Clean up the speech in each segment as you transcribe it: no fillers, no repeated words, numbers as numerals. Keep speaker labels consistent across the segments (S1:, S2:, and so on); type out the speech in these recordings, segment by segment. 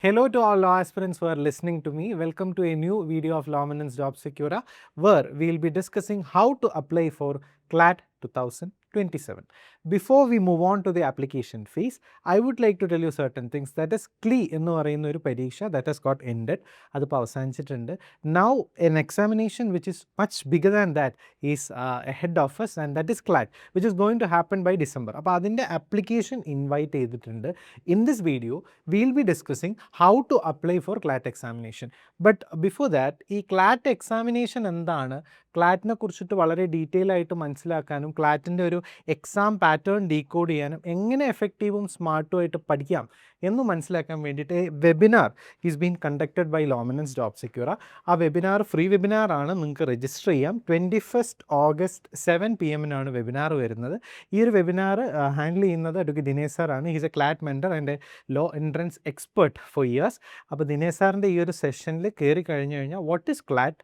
S1: Hello to all law aspirants who are listening to me. Welcome to a new video of Lawminance Job Secura, where we will be discussing how to apply for CLAT 2027. Before we move on to the application phase, I would like to tell you certain things. That is CLE എന്ന് പറയുന്ന ഒരു പരീക്ഷ that has got ended. അതിപ്പോൾ അവസാനിച്ചിട്ടുണ്ട്. Now an examination which is much bigger than that is ahead of us, and that is CLAT, which is going to happen by December. അപ്പോൾ അതിൻ്റെ application invite ചെയ്തിട്ടുണ്ട്. In this video, we will be discussing how to apply for CLAT examination. But before that, ഈ CLAT examination എന്താണ്, ക്ലാറ്റിനെ കുറിച്ചിട്ട് വളരെ detail ആയിട്ട് മനസ്സിലാക്കാനും ക്ലാറ്റിൻ്റെ ഒരു എക്സാം പാറ്റേൺ ഡീകോഡ് ചെയ്യാനും എങ്ങനെ എഫക്റ്റീവും സ്മാർട്ടും ആയിട്ട് പഠിക്കാം എന്ന് മനസ്സിലാക്കാൻ വേണ്ടിയിട്ട് webinar is been conducted by ലോമിനൻസ് ജോബ് സെക്യൂറ. ആ വെബിനാർ ഫ്രീ വെബിനാർ ആണ്, നിങ്ങൾക്ക് രജിസ്റ്റർ ചെയ്യാം. 21 August 7 PM വെബിനാർ വരുന്നത്. ഈ ഒരു വെബിനാർ ഹാൻഡിൽ ചെയ്യുന്നത് അഡ്വക്കേറ്റ് ദിനേശ് സാറാണ്. He's a CLAT mentor and a law entrance expert for years. അപ്പോൾ ദിനേശ് സാറിൻ്റെ ഈ ഒരു സെഷനിൽ കയറി കഴിഞ്ഞു കഴിഞ്ഞാൽ വാട്ട് ഈസ് ക്ലാറ്റ്,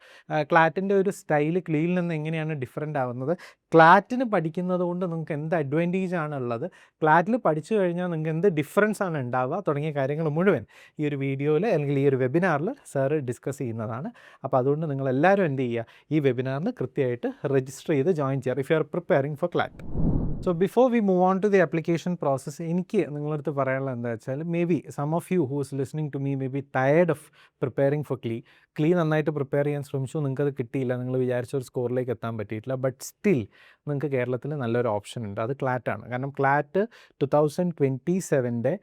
S1: ക്ലാറ്റിൻ്റെ ഒരു സ്റ്റൈൽ ക്ലീയിൽ നിന്ന് എങ്ങനെയാണ് ഡിഫറെൻ്റ് ആവുന്നത്, ക്ലാറ്റിന് പഠിക്കുന്നത് കൊണ്ട് നിങ്ങൾക്ക് എന്ത് അഡ്വാൻറ്റേജ് ആണുള്ളത്, ക്ലാറ്റിൽ പഠിച്ചു കഴിഞ്ഞാൽ നിങ്ങൾക്ക് എന്ത് ഡിഫറൻസ് ആണ് ഉണ്ടാവുക തുടങ്ങിയ കാര്യങ്ങൾ മുഴുവൻ ഈ ഒരു വീഡിയോയിൽ അല്ലെങ്കിൽ ഈ ഒരു വെബിനാറിൽ സാറ് ഡിസ്കസ് ചെയ്യുന്നതാണ്. അപ്പോൾ അതുകൊണ്ട് നിങ്ങളെല്ലാവരും എന്ത് ചെയ്യുക, ഈ വെബിനാറിന് കൃത്യമായിട്ട് രജിസ്റ്റർ ചെയ്ത് ജോയിൻ ചെയ്യുക if you R preparing for ക്ലാറ്റ്. So before we move on to the application process, എനിക്ക് നിങ്ങളടുത്ത് പറയാനുള്ളത് എന്താ വെച്ചാൽ, may be some of you who's listening to me may be tired of preparing for ക്ലീ നന്നായിട്ട് prepare ചെയ്യാൻ ശ്രമിച്ചു, നിങ്ങൾക്കത് കിട്ടിയില്ല, നിങ്ങൾ വിചാരിച്ച ഒരു സ്കോറിലേക്ക് എത്താൻ പറ്റിയിട്ടില്ല. ബട്ട് സ്റ്റിൽ നിങ്ങൾക്ക് കേരളത്തിൽ നല്ലൊരു ഓപ്ഷൻ ഉണ്ട്, അത് ക്ലാറ്റാണ്. കാരണം ക്ലാറ്റ് 2027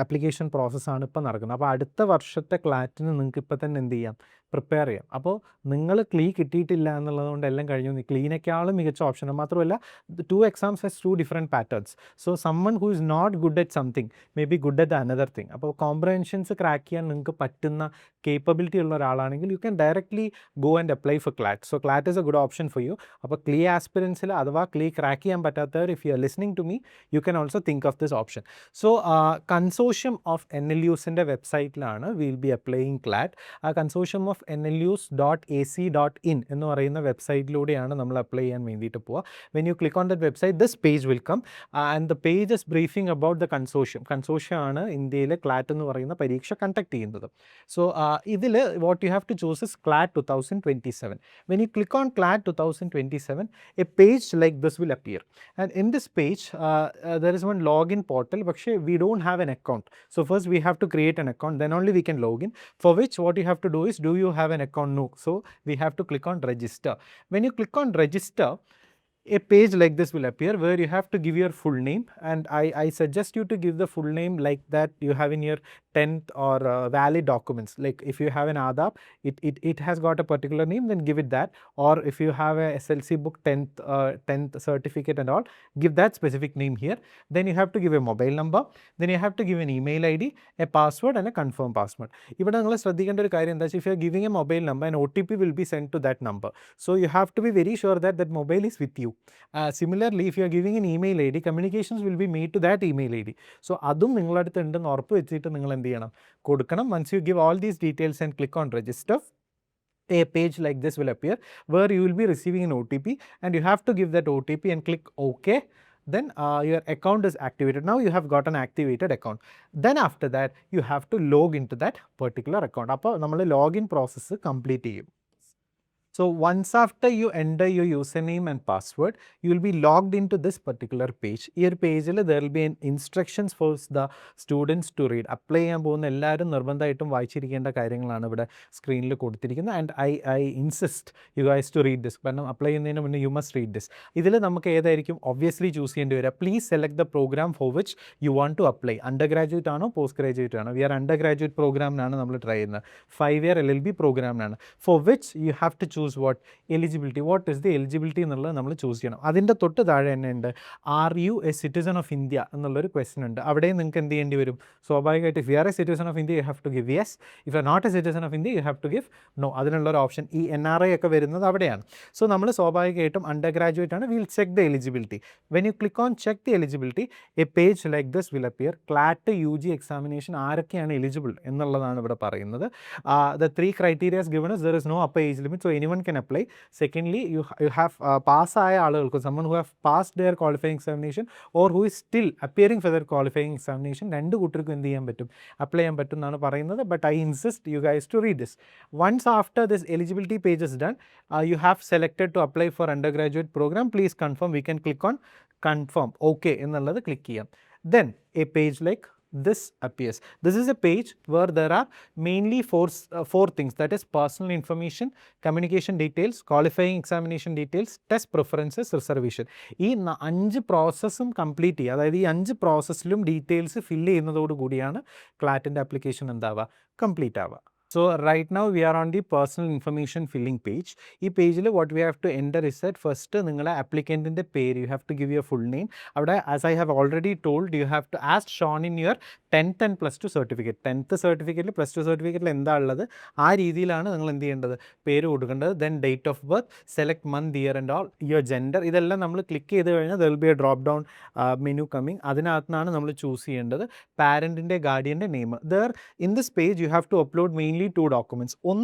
S1: ആപ്ലിക്കേഷൻ പ്രോസസ്സാണ് ഇപ്പോൾ നടക്കുന്നത്. അപ്പോൾ അടുത്ത വർഷത്തെ ക്ലാറ്റിന് നിങ്ങൾക്ക് ഇപ്പോൾ തന്നെ എന്ത് ചെയ്യാം, പ്രിപ്പയർ ചെയ്യാം. അപ്പോൾ നിങ്ങൾ കിട്ടിയിട്ടില്ല എന്നുള്ളതുകൊണ്ട് എല്ലാം കഴിഞ്ഞു, ക്ലീനേക്കാളും മികച്ച ഓപ്ഷനാണ്. മാത്രമല്ല, the two exams has two different patterns. So someone who is not good at something may be good at another thing. അപ്പോൾ കോംപ്രഹെൻഷൻസ് ക്രാക്ക് ചെയ്യാൻ നിങ്ങൾക്ക് പറ്റുന്ന കേപ്പബിലിറ്റി ഉള്ള ഒരാളാണെങ്കിൽ you can directly go and apply for CLAT. So CLAT is a good option for you. അപ്പോൾ ആസ്പിറൻസിൽ അഥവാ crack ചെയ്യാൻ പറ്റാത്തവർ, if you are listening to me, you can also think of this option. So consortium of NLUസിൻ്റെ വെബ്സൈറ്റിലാണ് will be applying CLAT. ആ consortium of NLUs.ac.in എന്ന് പറയുന്ന വെബ്സൈറ്റിലൂടെയാണ് നമ്മൾ അപ്ലൈ ചെയ്യാൻ വേണ്ടിയിട്ട് പോവുക. When you click on that website, this page will come and the page is briefing about the consortium ആണ് ഇന്ത്യയിലെ ക്ലാറ്റ് എന്ന് പറയുന്ന പരീക്ഷ കണ്ടക്ട് ചെയ്യുന്നത്. സോ ഇതിൽ what you have to choose is CLAT 2027. when you click on CLAT 2027, a page like this will appear, and in this page there is one login portal, പക്ഷേ we don't have an account. So first we have to create an account, then only we can log in, for which what you have to do is, do you have an account? No. So we have to click on register. When you click on register, a page like this will appear where you have to give your full name, and I suggest you to give the full name like that you have in your 10th or valid documents. Like if you have an Aadhaar, it has got a particular name, then give it that. Or if you have a SLC book 10th certificate and all, give that specific name here. Then you have to give a mobile number, then you have to give an email ID, a password and a confirm password. ഇവിടെ നിങ്ങൾ ശ്രദ്ധിക്കേണ്ട ഒരു കാര്യം എന്താ വെച്ചാൽ, if you are giving a mobile number, an OTP will be sent to that number. So you have to be very sure that that mobile is with you. Similarly, if you are giving an email ID, communications will be made to that email ID. So അതും നിങ്ങളടുത്ത് ഉണ്ടെന്ന് ഉറപ്പ് വെച്ചിട്ട് നിങ്ങൾ എന്ത് ചെയ്യണം, കൊടുക്കണം. Once you give all these details and click on register, a page like this will appear where you will be receiving an OTP, and you have to give that OTP and click OK. Then your account is activated. Now you have got an activated account. Then after that you have to log into that particular account. അപ്പോൾ നമ്മൾ login process complete ചെയ്യും. So once after you enter your username and password, you will be logged into this particular page. ഈ ഒരു പേജിൽ there will be instructions for the students to read. Apply ചെയ്യാൻ പോകുന്ന എല്ലാവരും നിർബന്ധമായിട്ടും വായിച്ചിരിക്കേണ്ട കാര്യങ്ങളാണ് ഇവിടെ സ്ക്രീനിൽ കൊടുത്തിരിക്കുന്നത്. And I insist you guys to read this. കാരണം അപ്ലൈ ചെയ്യുന്നതിന് മുന്നേ യു മസ്റ്റ് റീഡ് ദിസ്. ഇതിൽ നമുക്ക് ഏതായിരിക്കും ഒബ്വിയസ്ലി ചൂസ് ചെയ്യേണ്ടി വരിക. Please select the program for which you want to apply. Undergraduate ആണോ പോസ്റ്റ് ഗ്രാജുവേറ്റ് ആണോ? വി ആർ അണ്ടർ ഗ്രാജുവേറ്റ് പ്രോഗ്രാമിനാണ് നമ്മൾ ട്രൈ ചെയ്യുന്നത്. 5-year LLB പ്രോഗ്രാമിനാണ്. For which you have to choose what eligibility, what is the eligibility എന്നുള്ളത് നമ്മൾ choose ചെയ്യണം. അതിൻ്റെ തൊട്ട് താഴെ തന്നെ ഉണ്ട്, are you a citizen of India എന്നുള്ളൊരു ക്വസ്റ്റ്യൻ ഉണ്ട്. അവിടെ നിങ്ങൾക്ക് എന്ത് ചെയ്യേണ്ടി വരും, സ്വാഭാവികമായിട്ട് if you are a citizen of India you have to give yes, if you are not a citizen of India you have to give no. അതിനുള്ളൊരു option ഈ NRI ഒക്കെ വരുന്നത് അവിടെയാണ്. സോ നമ്മൾ സ്വാഭാവികമായിട്ടും അണ്ടർ ഗ്രാജുവേറ്റ് ആണ്, will check the eligibility. When you click on check the eligibility, a page like this will appear. CLAT UG examination ആരൊക്കെയാണ് eligible എന്നുള്ളതാണ് ഇവിടെ പറയുന്നത്. The 3 criteria given us, there is no upper age limit, so anyone anyone can apply. Secondly, you have pass ആയ ആളുകൾക്ക്, someone who have passed their qualifying examination or who is still appearing for their qualifying examination, രണ്ട് കൂട്ടർക്കും എന്ത് ചെയ്യാൻ പറ്റും, apply ചെയ്യാൻ പറ്റും എന്നാണ് പറയുന്നത്. But I insist you guys to read this. Once after this eligibility page is done, you have selected to apply for undergraduate program. Please confirm. We can click on confirm. Okay എന്നുള്ളത് click ചെയ്യാം. Then a page like this appears. This is a page where there are mainly four things, that is personal information, communication details, qualifying examination details, test preferences, reservation. ഈ 5 പ്രോസസ്സും complete ചെയ്യുക, അതായത് ഈ 5 പ്രോസസ്സിലും details fill ചെയ്യുന്നതോട് കൂടിയാണ് ക്ലാറ്റിൻ്റെ application എന്താവുക, complete ആവുക. So right now we are on the personal information filling page. ഈ പേജിൽ what we have to enter is that first നിങ്ങളെ applicantൻ്റെ പേര്, you have to give your full name. അവിടെ as I have already told, you have to as shown in your 10th and +2 certificate. 10th സർട്ടിഫിക്കറ്റിൽ +2 സർട്ടിഫിക്കറ്റിൽ എന്താ ഉള്ളത് ആ രീതിയിലാണ് നിങ്ങൾ എന്ത് ചെയ്യേണ്ടത്, പേര് കൊടുക്കേണ്ടത്. Then date of birth, select month, year and all, your gender, ഇതെല്ലാം നമ്മൾ ക്ലിക്ക് ചെയ്ത് കഴിഞ്ഞാൽ there will be a drop down menu coming. അതിനകത്തുനിന്നാണ് നമ്മൾ ചൂസ് ചെയ്യേണ്ടത് പാരൻറ്റിൻ്റെ ഗാർഡിയൻ്റെ name. There in this page you have to upload mainly 2 documents. One,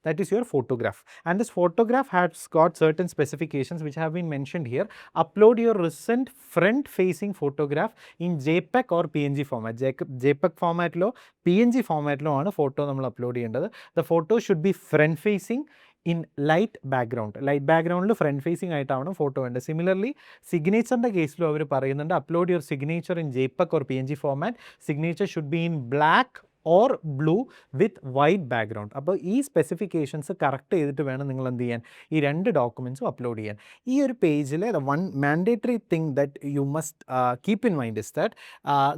S1: that is your photograph, and this photograph has got certain specifications which have been mentioned here. Upload your recent front facing photograph in JPEG or PNG format. JPEG format lo PNG format lo aanu photo nammal upload cheyendathu. The photo should be front facing in light background. Light background lo front facing aayitavana photo venda. Similarly, signature ന്റെ കേസിലും അവർ പറയുന്നുണ്ട്, upload your signature in JPEG or PNG format. Signature should be in black or blue with white background. അപ്പോൾ ഈ specifications correct ചെയ്തിട്ട് വേണം നിങ്ങൾ എന്ത് ചെയ്യാൻ, ഈ 2 ഡോക്യുമെൻറ്റ്സും അപ്ലോഡ് ചെയ്യാൻ. ഈ ഒരു പേജിൽ one mandatory thing that you must keep in mind is that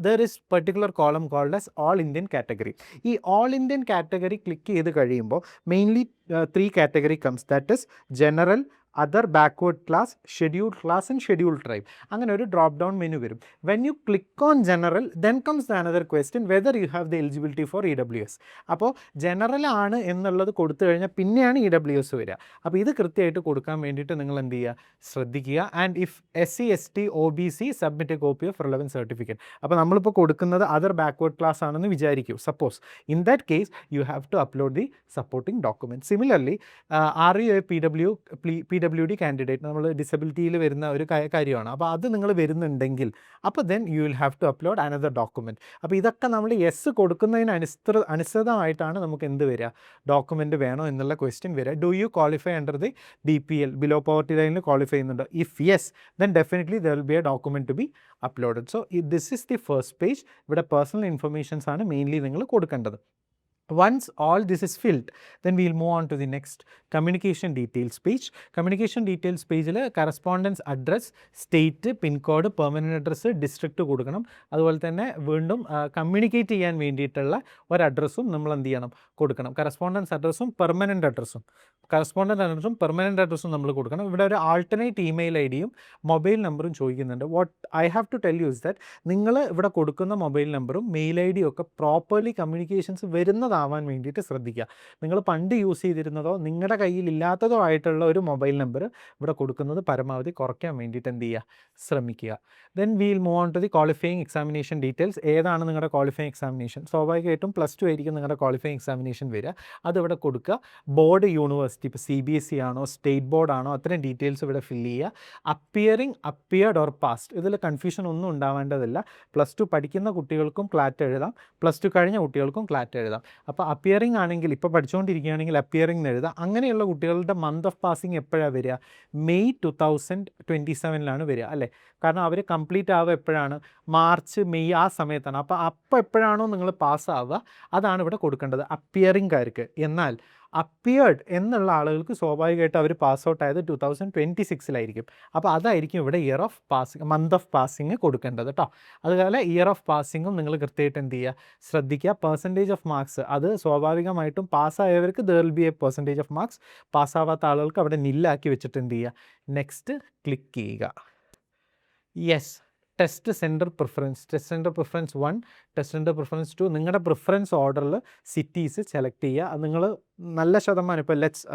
S1: there is particular column called as all Indian category. ഈ ഓൾ ഇന്ത്യൻ കാറ്റഗറി ക്ലിക്ക് ചെയ്ത് കഴിയുമ്പോൾ mainly 3 category comes, that is general, other backward class, scheduled class and scheduled tribe. അങ്ങനെ ഒരു drop down menu വരും. When you click on general, then comes the another question whether you have the eligibility for EWS. അപ്പോൾ general ആണ് എന്നുള്ളത് കൊടുത്തു കഴിഞ്ഞാൽ പിന്നെയാണ് EWS വരിക. അപ്പോൾ ഇത് കൃത്യമായിട്ട് കൊടുക്കാൻ വേണ്ടിയിട്ട് നിങ്ങൾ എന്ത് ചെയ്യുക, ശ്രദ്ധിക്കുക. And if SC ST OBC submit a copy of relevant certificate. അപ്പോൾ നമ്മളിപ്പോൾ കൊടുക്കുന്നത് അതർ ബാക്ക്വേർഡ് ക്ലാസ് ആണെന്ന് വിചാരിക്കൂ. Suppose in that case you have to upload the supporting document. Similarly are you a PWD candidate, നമ്മൾ ഡിസബിലിറ്റിയിൽ വരുന്ന ഒരു കാര്യമാണ്. അപ്പോൾ അത് നിങ്ങൾ വരുന്നുണ്ടെങ്കിൽ അപ്പോൾ then you will have to upload another document. അപ്പോൾ ഇതൊക്കെ നമ്മൾ യെസ് കൊടുക്കുന്നതിന് അനുസൃതമായിട്ടാണ് നമുക്ക് എന്ത് വരിക, ഡോക്യുമെൻറ്റ് വേണോ എന്നുള്ള ക്വസ്റ്റ്യൻ വരിക. Do you qualify under the BPL, below poverty ലൈനിൽ ക്വാളിഫൈ ചെയ്യുന്നുണ്ടോ? If yes, then definitely there will be a document to be uploaded. So this is the first page. ഇവിടെ പേഴ്സണൽ ഇൻഫർമേഷൻസ് ആണ് mainly നിങ്ങൾ കൊടുക്കേണ്ടത്. Once all this is filled, then we will move on to the next communication details page. Communication details page il correspondence address, state, pin code, permanent address, district കൊടുക്കണം. അതുപോലെ തന്നെ വീണ്ടും communicate ചെയ്യാൻ വേണ്ടിയിട്ടുള്ള ഒരു അഡ്രസ്സും നമ്മൾ എന്ത് ചെയ്യണം, കൊടുക്കണം. കറസ്പോണ്ടൻസ് അഡ്രസ്സും പെർമനൻറ്റ് അഡ്രസ്സും പെർമനൻറ്റ് അഡ്രസ്സും നമ്മൾ കൊടുക്കണം. ഇവിടെ ഒരു ആൾട്ടർനേറ്റ് ഇമെയിൽ ഐഡിയും മൊബൈൽ നമ്പറും ചോദിക്കുന്നുണ്ട്. What I have to tell you is that നിങ്ങൾ ഇവിടെ കൊടുക്കുന്ന മൊബൈൽ നമ്പറും മെയിൽ ഐഡിയും ഒക്കെ പ്രോപ്പർലി കമ്മ്യൂണിക്കേഷൻസ് വരുന്നതാവാൻ വേണ്ടിയിട്ട് ശ്രദ്ധിക്കുക. നിങ്ങൾ പണ്ട് യൂസ് ചെയ്തിരുന്നതോ നിങ്ങളുടെ കയ്യിൽ ഇല്ലാത്തതോ ആയിട്ടുള്ള ഒരു മൊബൈൽ നമ്പർ ഇവിടെ കൊടുക്കുന്നത് പരമാവധി കുറയ്ക്കാൻ വേണ്ടിയിട്ട് എന്ത് ചെയ്യുക, ശ്രമിക്കുക. Then we'll move on to the qualifying examination details. ഏതാണ് നിങ്ങളുടെ ക്വാളിഫയിങ് എക്സാമിനേഷൻ? സ്വാഭാവികമായിട്ടും +2 ആയിരിക്കും നിങ്ങളുടെ ക്വാളിഫയിങ് എക്സാമിനേഷൻ വരിക. അതിവിടെ കൊടുക്കുക. ബോർഡ്, യൂണിവേഴ്സിറ്റി, ഇപ്പോൾ CBSE ആണോ സ്റ്റേറ്റ് ബോർഡ് ആണോ, അത്രയും ഡീറ്റെയിൽസ് ഇവിടെ ഫില്ല് ചെയ്യുക. അപ്പിയറിംഗ്, അപ്പിയർഡ് ഓർ പാസ്റ്റ്, ഇതിൽ കൺഫ്യൂഷൻ ഒന്നും ഉണ്ടാവേണ്ടതില്ല. +2 പഠിക്കുന്ന കുട്ടികൾക്കും ക്ലാറ്റ് എഴുതാം, +2 കഴിഞ്ഞ കുട്ടികൾക്കും ക്ലാറ്റ് എഴുതാം. അപ്പോൾ അപ്പിയറിംഗ് ആണെങ്കിൽ ഇപ്പോൾ പഠിച്ചുകൊണ്ടിരിക്കുകയാണെങ്കിൽ അപ്പിയറിംഗ് എന്ന് എഴുതാം. അങ്ങനെയുള്ള കുട്ടികളുടെ മന്ത് ഓഫ് പാസിംഗ് എപ്പോഴാണ് വരിക? മെയ് 2027 വരിക അല്ലേ? കാരണം അവർ കംപ്ലീറ്റ് ആവുക എപ്പോഴാണ്? മാർച്ച്, മെയ് ആ സമയത്താണ്. അപ്പോൾ എപ്പോഴാണോ നിങ്ങൾ പാസ്സാവുക അതാണ് ഇവിടെ കൊടുക്കേണ്ടത് അപ്പിയറിംഗ്കാർക്ക്. എന്നാൽ അപ്പിയേർഡ് എന്നുള്ള ആളുകൾക്ക് സ്വാഭാവികമായിട്ട് അവർ പാസ് ഔട്ട് ആയത് 2026 അപ്പോൾ അതായിരിക്കും ഇവിടെ year of passing, month of passing കൊടുക്കേണ്ടത് കേട്ടോ. അതുപോലെ ഇയർ ഓഫ് പാസിംഗും നിങ്ങൾ കൃത്യമായിട്ട് എന്ത് ചെയ്യുക, ശ്രദ്ധിക്കുക. പെർസെൻറ്റേജ് ഓഫ് മാർക്സ് അത് സ്വാഭാവികമായിട്ടും പാസ്സായവർക്ക് there will be a percentage of marks. പാസ്സാവാത്ത ആളുകൾക്ക് അവിടെ നില്ലാക്കി വെച്ചിട്ട് എന്ത് ചെയ്യുക, നെക്സ്റ്റ് ക്ലിക്ക് ചെയ്യുക. Yes, test centre preference, test centre preference 1, test centre preference 2, നിങ്ങളുടെ പ്രിഫറൻസ് ഓർഡറിൽ സിറ്റീസ് സെലക്ട് ചെയ്യുക. അത് നിങ്ങൾ നല്ല ശതമാനം, ഇപ്പോൾ let's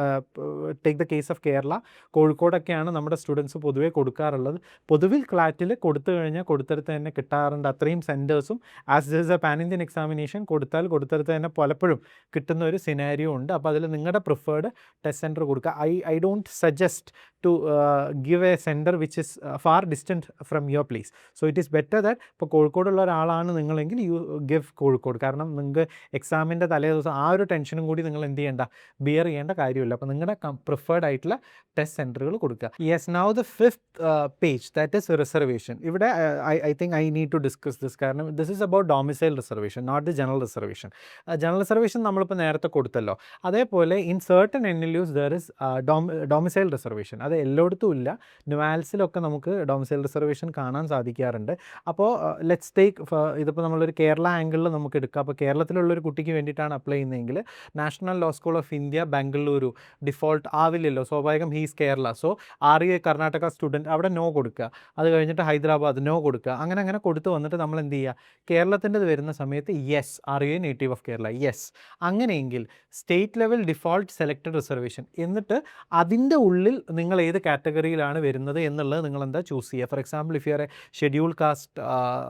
S1: take the case of Kerala, കോഴിക്കോടൊക്കെയാണ് നമ്മുടെ സ്റ്റുഡൻസ് പൊതുവേ കൊടുക്കാറുള്ളത്. പൊതുവിൽ ക്ലാറ്റിൽ കൊടുത്തു കഴിഞ്ഞാൽ കൊടുത്തെടുത്ത് തന്നെ കിട്ടാറുണ്ട്. അത്രയും സെൻറ്റേഴ്സും as this is a pan Indian examination കൊടുത്തെടുത്ത് തന്നെ പലപ്പോഴും കിട്ടുന്ന ഒരു സിനാരിയോ ഉണ്ട്. അപ്പോൾ അതിൽ നിങ്ങളുടെ പ്രിഫേർഡ് ടെസ്റ്റ് സെൻറ്റർ കൊടുക്കുക. I don't suggest to give a centre which is far distant from your place. So it is better that ഇപ്പോൾ കോഴിക്കോടുള്ള ഒരാളാണ് നിങ്ങളെങ്കിൽ യു ഗിവ് കോഴിക്കോട്. കാരണം നിങ്ങൾക്ക് എക്സാമിൻ്റെ തലേ ദിവസം ആ ഒരു ടെൻഷനും കൂടി നിങ്ങൾ എന്ത് ചെയ്യേണ്ട, ബിയർ ചെയ്യേണ്ട കാര്യമില്ല. അപ്പോൾ നിങ്ങളുടെ പ്രിഫേർഡ് ആയിട്ടുള്ള ടെസ്റ്റ് സെൻറ്ററുകൾ കൊടുക്കുക. Yes, now the fifth page that is reservation. ഇവിടെ I think I need to discuss this, കാരണം this is about domicile reservation, not the general reservation. General reservation നമ്മളിപ്പോൾ നേരത്തെ കൊടുത്തല്ലോ. അതേപോലെ in certain NLUs there is domicile reservation. അത് എല്ലായിടത്തും ഇല്ല, ന്യൂവാൽസിലൊക്കെ നമുക്ക് ഡൊമിസൈൽ റിസർവേഷൻ കാണാൻ സാധിക്കാറുണ്ട്. അപ്പോൾ ലെറ്റ്സ് ടേക്ക്, ഇതിപ്പോൾ നമ്മളൊരു കേരള ആംഗിളിൽ നമുക്ക് എടുക്കാം. അപ്പോൾ കേരളത്തിലുള്ളൊരു കുട്ടിക്ക് വേണ്ടിയിട്ടാണ് അപ്ലൈ ചെയ്യുന്നതെങ്കിൽ National Law School of India Bengaluru default ആവില്ലല്ലോ, സ്വാഭാവികം he's Kerala. So RA Karnataka student അവിടെ നോ കൊടുക്കുക. അത് കഴിഞ്ഞിട്ട് ഹൈദരാബാദ് നോ കൊടുക്കുക. അങ്ങനെ കൊടുത്ത് വന്നിട്ട് നമ്മൾ എന്ത് ചെയ്യുക, കേരളത്തിൻ്റെത് വരുന്ന സമയത്ത് yes RA native of Kerala yes. അങ്ങനെയെങ്കിൽ state level default selected reservation, എന്നിട്ട് അതിൻ്റെ ഉള്ളിൽ നിങ്ങൾ ഏത് കാറ്റഗറിയിലാണ് വരുന്നത് എന്നുള്ളത് നിങ്ങൾ എന്താ ചൂസ് ചെയ്യുക. For example if you are A schedule caste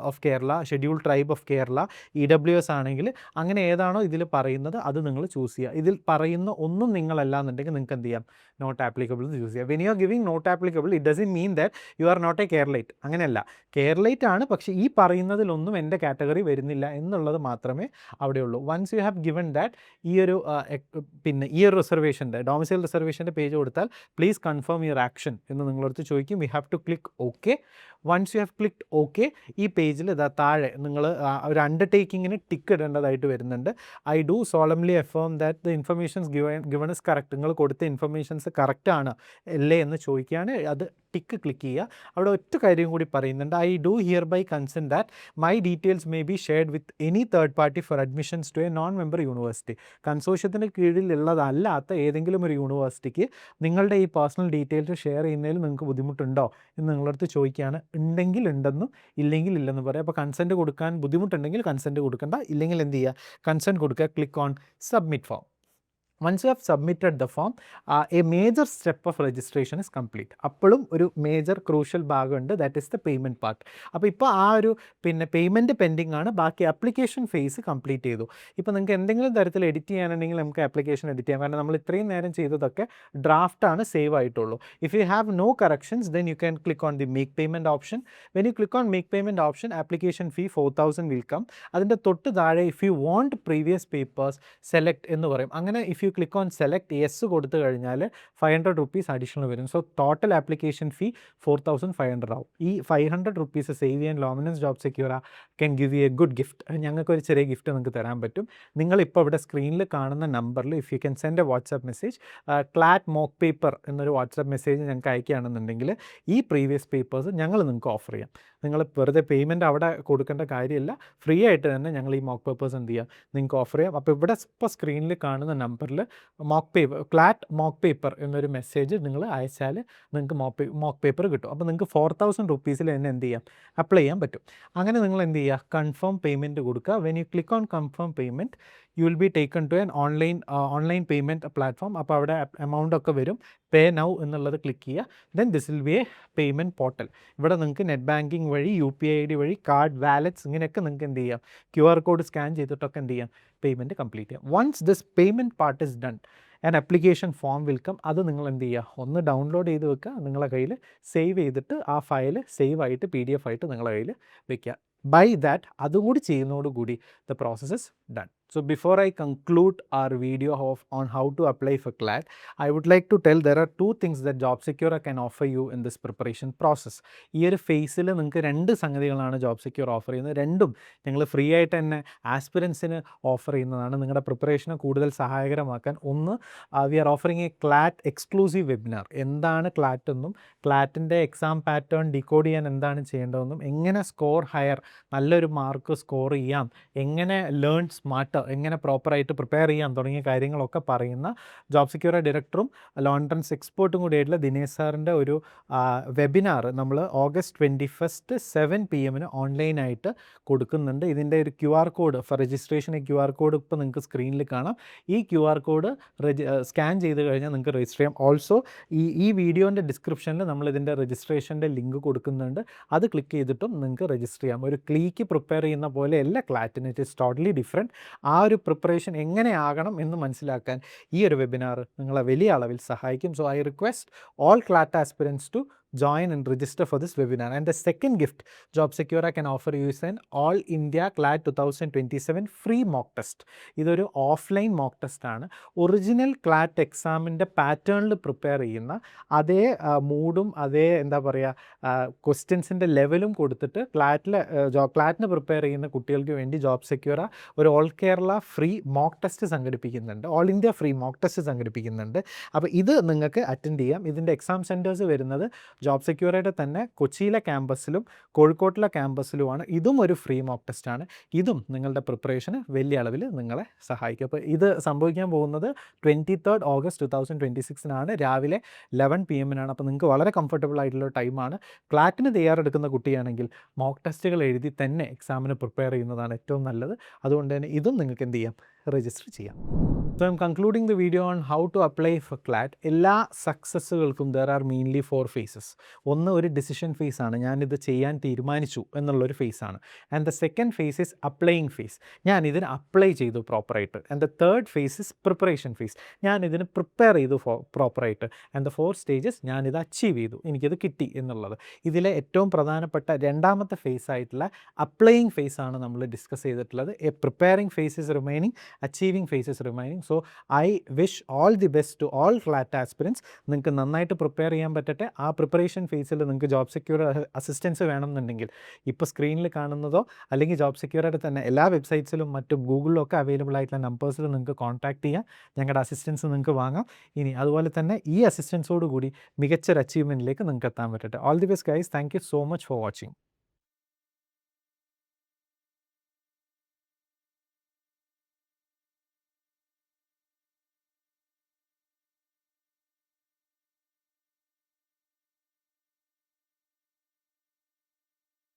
S1: of Kerala, schedule tribe of Kerala, EWS ആണെങ്കിൽ അങ്ങനെ ഏതാണോ ഇതിൽ പറയുന്നത് അത് നിങ്ങൾ ചൂസ് ചെയ്യുക. ഇതിൽ പറയുന്ന ഒന്നും നിങ്ങളല്ല എന്നുണ്ടെങ്കിൽ നിങ്ങൾക്ക് എന്ത് ചെയ്യാം, നോട്ട് ആപ്ലിക്കബിൾ എന്ന് ചൂസ് ചെയ്യാം. When you are giving not applicable it doesn't mean that you are not a Keralite. അങ്ങനെയല്ല, കേരളൈറ്റ് ആണ്, പക്ഷേ ഈ പറയുന്നതിലൊന്നും എൻ്റെ കാറ്റഗറി വരുന്നില്ല എന്നുള്ളത് മാത്രമേ അവിടെയുള്ളൂ. Once you have given that, ഈ ഒരു പിന്നെ ഈ ഒരു റിസർവേഷൻ്റെ ഡൊമിസൈൽ റിസർവേഷൻ്റെ പേജ് കൊടുത്താൽ പ്ലീസ് കൺഫേം യുവർ ആക്ഷൻ എന്ന് നിങ്ങളടുത്ത് ചോദിക്കും. We have to click okay. Once you have clicked okay, ഈ പേജിൽ ഇതാ താഴെ നിങ്ങൾ ഒരു അണ്ടർടേക്കിങ്ങിന് ടിക്ക് ഇടേണ്ടതായിട്ട് വരുന്നുണ്ട്. I do solemnly affirm that the informations given is correct. നിങ്ങൾ കൊടുത്ത ഇൻഫർമേഷൻസ് കറക്റ്റ് ആണ് അല്ലേ എന്ന് ചോദിക്കുകയാണ്. അത് ടിക്ക് ക്ലിക്ക് ചെയ്യുക. അവിടെ ഒറ്റ കാര്യം കൂടി പറയുന്നുണ്ട്, I do hereby consent that my details may be shared with any third party for admissions to a non member university. കൺസോർഷ്യത്തിന് കീഴിലുള്ളതല്ലാത്ത ഏതെങ്കിലും ഒരു യൂണിവേഴ്സിറ്റിക്ക് നിങ്ങളുടെ ഈ പേഴ്സണൽ ഡീറ്റെയിൽസ് ഷെയർ ചെയ്യുന്നതിൽ നിങ്ങൾക്ക് ബുദ്ധിമുട്ടുണ്ടോ എന്ന് നിങ്ങളടുത്ത് ചോദിക്കുകയാണ്. ഉണ്ടെങ്കിൽ ഉണ്ടെന്നും ഇല്ലെങ്കിൽ ഇല്ലെന്ന് പറയാം. അപ്പോൾ കൺസെൻറ്റ് കൊടുക്കാൻ ബുദ്ധിമുട്ടുണ്ടെങ്കിൽ കൺസെൻറ്റ് കൊടുക്കണ്ട, ഇല്ലെങ്കിൽ എന്ത് ചെയ്യുക, കൺസെൻറ്റ് കൊടുക്കുക. Click on submit form. Once you have submitted the form, a major step of registration is complete. അപ്പോഴും ഒരു മേജർ ക്രൂഷ്യൽ ഭാഗമുണ്ട്, that is the payment part. അപ്പോൾ ഇപ്പോൾ ആ ഒരു പേയ്മെൻറ്റ് പെൻഡിങ് ആണ്, ബാക്കി ആപ്ലിക്കേഷൻ ഫേസ് കംപ്ലീറ്റ് ചെയ്തു. ഇപ്പോൾ നിങ്ങൾക്ക് എന്തെങ്കിലും തരത്തിൽ എഡിറ്റ് ചെയ്യാനുണ്ടെങ്കിൽ നമുക്ക് ആപ്ലിക്കേഷൻ എഡിറ്റ് ചെയ്യാം, കാരണം നമ്മൾ ഇത്രയും നേരം ചെയ്തതൊക്കെ ഡ്രാഫ്റ്റാണ് സേവ് ആയിട്ടുള്ളൂ. If you have no corrections then you can click on the make payment option. When you click on make payment option, application fee 4000 will come. അതിൻ്റെ തൊട്ട് താഴെ if you want previous papers select എന്ന് പറയും. അങ്ങനെ if you click on select yes കൊടുത്തു കഴിഞ്ഞാൽ 500 rupees additional വരും. So total application fee 4500 ആവും. ഈ 500 rupees സേവ് ചെയ്യാൻ ലോമിനൻസ് job secure can give you A good gift. ഞങ്ങൾക്കൊരു ചെറിയ ഗിഫ്റ്റ് നിങ്ങൾക്ക് തരാൻ പറ്റും. നിങ്ങളിപ്പോൾ ഇവിടെ സ്ക്രീനിൽ കാണുന്ന നമ്പറിൽ if you can send A WhatsApp message, ക്ലാറ്റ് mock paper എന്നൊരു വാട്സാപ്പ് മെസ്സേജ് ഞങ്ങൾക്ക് അയക്കുകയാണെന്നുണ്ടെങ്കിൽ ഈ പ്രീവിയസ് പേപ്പേഴ്സ് ഞങ്ങൾ നിങ്ങൾക്ക് ഓഫർ ചെയ്യാം. നിങ്ങൾ വെറുതെ പേയ്മെൻറ്റ് അവിടെ കൊടുക്കേണ്ട കാര്യമില്ല, ഫ്രീ ആയിട്ട് തന്നെ ഞങ്ങൾ ഈ മോക്ക് പേപ്പേഴ്സ് എന്ത് ചെയ്യാം, നിങ്ങൾക്ക് ഓഫർ ചെയ്യാം. അപ്പോൾ ഇവിടെ ഇപ്പോൾ സ്ക്രീനിൽ കാണുന്ന നമ്പറിൽ ക്ലാറ്റ് മോക്ക് പേപ്പർ എന്നൊരു മെസ്സേജ് നിങ്ങൾ അയച്ചാൽ നിങ്ങൾക്ക് മോക്ക് പേപ്പർ കിട്ടും. അപ്പോൾ നിങ്ങൾക്ക് 4000 rupees തന്നെ എന്ത് ചെയ്യാം, അപ്ലൈ ചെയ്യാൻ പറ്റും. അങ്ങനെ നിങ്ങൾ എന്ത് ചെയ്യുക, കൺഫേം പേയ്മെൻറ്റ് കൊടുക്കുക. When you click on confirm payment you will be taken to an online payment platform. അപ്പോൾ അവിടെ എമൗണ്ട് ഒക്കെ വരും. പേ നൗ എന്നുള്ളത് ക്ലിക്ക് ചെയ്യുക. Then this will be a payment portal. ഇവിടെ നിങ്ങൾക്ക് നെറ്റ് ബാങ്കിങ് വഴി, UPI ID വഴി, കാർഡ്, വാലറ്റ്സ് ഇങ്ങനെയൊക്കെ നിങ്ങൾക്ക് എന്ത് ചെയ്യാം, QR കോഡ് സ്കാൻ ചെയ്തിട്ടൊക്കെ എന്ത് ചെയ്യാം, പേയ്മെൻറ്റ് കംപ്ലീറ്റ് ചെയ്യാം. Once this payment part is done, an application form will come. അത് നിങ്ങൾ എന്ത് ചെയ്യുക, ഒന്ന് ഡൗൺലോഡ് ചെയ്ത് വെക്കുക, നിങ്ങളുടെ കയ്യിൽ സേവ് ചെയ്തിട്ട് ആ ഫയൽ സേവ് ആയിട്ട് PDF ആയിട്ട് നിങ്ങളുടെ കയ്യിൽ വെക്കുക. ബൈ ദാറ്റ് അതുകൂടി ചെയ്യുന്നതോടുകൂടി the process is done. So before I conclude our video on how to apply for CLAT, I would like to tell there are two things that Job Secure can offer you in this preparation process. ഈ ഒരു ഫേസിൽ നിങ്ങൾക്ക് രണ്ട് സംഗതികളാണ് job secure offer ചെയ്യുന്നത്. രണ്ടും ഞങ്ങൾ free ആയിട്ട് തന്നെ ആസ്പിരൻസിന് ഓഫർ ചെയ്യുന്നതാണ്, നിങ്ങളുടെ പ്രിപ്പറേഷനെ കൂടുതൽ സഹായകരമാക്കാൻ. ഒന്ന്, we are offering a CLAT exclusive webinar. എന്താണ് ക്ലാറ്റ് എന്നും ക്ലാറ്റിൻ്റെ എക്സാം പാറ്റേൺ ഡീകോഡ് ചെയ്യാൻ എന്താണ് ചെയ്യേണ്ടതെന്നും, എങ്ങനെ സ്കോർ ഹയർ, നല്ലൊരു മാർക്ക് സ്കോർ ചെയ്യാം, എങ്ങനെ ലേൺ സ്മാർട്ടർ എങ്ങനെ പ്രോപ്പറായിട്ട് പ്രിപ്പയർ ചെയ്യാൻ തുടങ്ങിയ കാര്യങ്ങളൊക്കെ പറയുന്ന ജോബ് സെക്യൂർ ഡയറക്ടറും ലോ എൻട്രൻസ് എക്സ്പേർട്ടും കൂടിയായിട്ടുള്ള ദിനേശ് സാറിൻ്റെ ഒരു വെബിനാർ നമ്മൾ ഓഗസ്റ്റ് 21 7 PM ഓൺലൈനായിട്ട് കൊടുക്കുന്നുണ്ട്. ഇതിൻ്റെ ഒരു QR code four registration QR code ഇപ്പോൾ നിങ്ങൾക്ക് സ്ക്രീനിൽ കാണാം. ഈ QR കോഡ് സ്കാൻ ചെയ്ത് കഴിഞ്ഞാൽ നിങ്ങൾക്ക് രജിസ്റ്റർ ചെയ്യാം. ഓൾസോ ഈ വീഡിയോൻ്റെ ഡിസ്ക്രിപ്ഷനിൽ നമ്മൾ ഇതിൻ്റെ രജിസ്ട്രേഷൻ്റെ ലിങ്ക് കൊടുക്കുന്നുണ്ട്. അത് ക്ലിക്ക് ചെയ്തിട്ടും നിങ്ങൾക്ക് രജിസ്റ്റർ ചെയ്യാം. ഒരു ക്ലീക്ക് പ്രിപ്പയർ ചെയ്യുന്ന പോലെയല്ല ക്ലാറ്റിന്, ഇറ്റ് ഈസ് ടോട്ടലി ഡിഫറെൻറ്റ്. ആ ഒരു പ്രിപ്പറേഷൻ എങ്ങനെയാകണം എന്ന് മനസ്സിലാക്കാൻ ഈ ഒരു വെബിനാർ നിങ്ങളെ വലിയ അളവിൽ സഹായിക്കും. So I request all CLAT aspirants to join and register for this webinar. And the second gift Job Secura can offer you is an All India CLAT 2027 free mock test. ഇതൊരു offline mock test ആണ്. Original ക്ലാറ്റ് എക്സാമിൻ്റെ പാറ്റേണിൽ prepare ചെയ്യുന്ന അതേ മൂഡും അതേ എന്താ പറയുക ക്വസ്റ്റ്യൻസിൻ്റെ ലെവലും കൊടുത്തിട്ട് ക്ലാറ്റിന് പ്രിപ്പയർ ചെയ്യുന്ന കുട്ടികൾക്ക് വേണ്ടി ജോബ് സെക്യൂറ ഒരു all Kerala free mock test സംഘടിപ്പിക്കുന്നുണ്ട്, all India free mock test സംഘടിപ്പിക്കുന്നുണ്ട്. അപ്പോൾ ഇത് നിങ്ങൾക്ക് അറ്റൻഡ് ചെയ്യാം. ഇതിൻ്റെ എക്സാം സെൻറ്റേഴ്സ് വരുന്നത് ജോബ് സെക്യൂറയുടെ തന്നെ കൊച്ചിയിലെ ക്യാമ്പസിലും കോഴിക്കോട്ടിലെ ക്യാമ്പസിലുമാണ്. ഇതും ഒരു ഫ്രീ മോക്ക് ടെസ്റ്റാണ്. ഇതും നിങ്ങളുടെ പ്രിപ്പറേഷന് വലിയ അളവിൽ നിങ്ങളെ സഹായിക്കും. അപ്പോൾ ഇത് സംഭവിക്കാൻ പോകുന്നത് 23 ഓഗസ്റ്റ് 2026 രാവിലെ 11 PM. അപ്പോൾ നിങ്ങൾക്ക് വളരെ കംഫർട്ടബിൾ ആയിട്ടുള്ള ടൈമാണ്. ക്ലാറ്റിന് തയ്യാറെടുക്കുന്ന കുട്ടിയാണെങ്കിൽ മോക്ക് ടെസ്റ്റുകൾ എഴുതി തന്നെ എക്സാമിന് പ്രിപ്പയർ ചെയ്യുന്നതാണ് ഏറ്റവും നല്ലത്. അതുകൊണ്ട് തന്നെ ഇതും നിങ്ങൾക്ക് എന്ത് ചെയ്യാം, രജിസ്റ്റർ ചെയ്യാം. So I'm concluding the video on how to apply for CLAT. എല്ലാ സക്സസ്സുകൾക്കും there are mainly 4 phases. ഒന്ന് ഒരു ഡിസിഷൻ ഫേസ് ആണ്, ഞാനിത് ചെയ്യാൻ തീരുമാനിച്ചു എന്നുള്ളൊരു ഫേസ് ആണ്. And the second phase is applying phase, ഞാൻ ഇതിന് അപ്ലൈ ചെയ്തു പ്രോപ്പറായിട്ട്. And the third phase is preparation phase, ഞാൻ ഇതിന് പ്രിപ്പയർ ചെയ്തു പ്രോപ്പറായിട്ട്. ആൻഡ് ദ ഫോർത്ത് സ്റ്റേജസ് ഞാനിത് അച്ചീവ് ചെയ്തു, എനിക്കിത് കിട്ടി എന്നുള്ളത്. ഇതിലെ ഏറ്റവും പ്രധാനപ്പെട്ട രണ്ടാമത്തെ ഫേസ് ആയിട്ടുള്ള അപ്ലൈയിങ് ഫേസ് ആണ് നമ്മൾ ഡിസ്കസ് ചെയ്തിട്ടുള്ളത്. A preparing phase is remaining, achieving phase is remaining. So I wish all the best to all CLAT aspirants. നിങ്ങൾക്ക് നന്നായിട്ട് പ്രിപ്പയർ ചെയ്യാൻ പറ്റട്ടെ. ആ പ്രിപ്പറേഷൻ ഫേസിൽ നിങ്ങൾക്ക് ജോബ് സെക്യൂർ അസിസ്റ്റൻസ് വേണമെന്നുണ്ടെങ്കിൽ ഇപ്പോൾ സ്ക്രീനിൽ കാണുന്നതോ അല്ലെങ്കിൽ ജോബ് സെക്യൂറിയുടെ തന്നെ എല്ലാ വെബ്സൈറ്റ്സിലും മറ്റും ഗൂഗിളിലും ഒക്കെ അവൈലബിൾ ആയിട്ടുള്ള നമ്പേഴ്സിൽ നിങ്ങൾക്ക് കോൺടാക്ട് ചെയ്യാം. ഞങ്ങളുടെ അസിസ്റ്റൻസ് നിങ്ങൾക്ക് വാങ്ങാം. ഇനി അതുപോലെ തന്നെ ഈ അസിസ്റ്റൻസോടുകൂടി മികച്ചൊരു അച്ചീവ്മെൻറ്റിലേക്ക് നിങ്ങൾക്ക് എത്താൻ പറ്റട്ടെ. All the best guys. Thank you so much for watching.